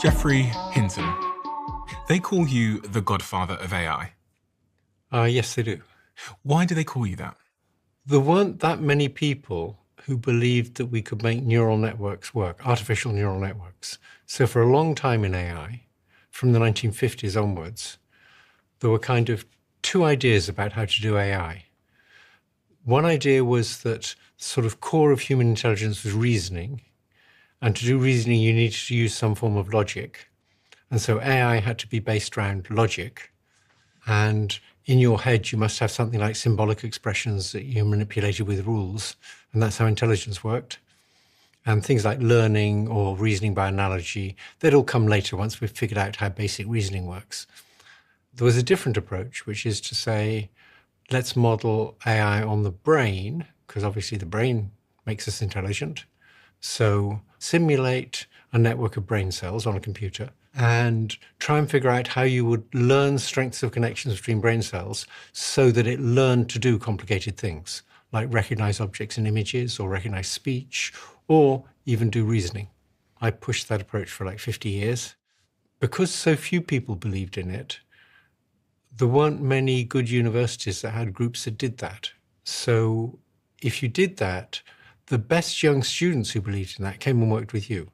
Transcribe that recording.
Geoffrey Hinton. They call you the Godfather of AI. Yes, they do. Why do they call you that? There weren't that many people who believed that we could make neural networks work, artificial neural networks. So for a long time in AI, from the 1950s onwards, there were kind of two ideas about how to do AI. One idea was that the sort of core of human intelligence was reasoning. And to do reasoning, you needed to use some form of logic. And so AI had to be based around logic. And in your head, you must have something like symbolic expressions that you manipulated with rules. And that's how intelligence worked. And things like learning or reasoning by analogy, they'd all come later once we've figured out how basic reasoning works. There was a different approach, which is to say, let's model AI on the brain, because obviously the brain makes us intelligent. So simulate a network of brain cells on a computer and try and figure out how you would learn strengths of connections between brain cells so that it learned to do complicated things, like recognize objects and images or recognize speech or even do reasoning. I pushed that approach for like 50 years. Because so few people believed in it, there weren't many good universities that had groups that did that. So if you did that, the best young students who believed in that came and worked with you.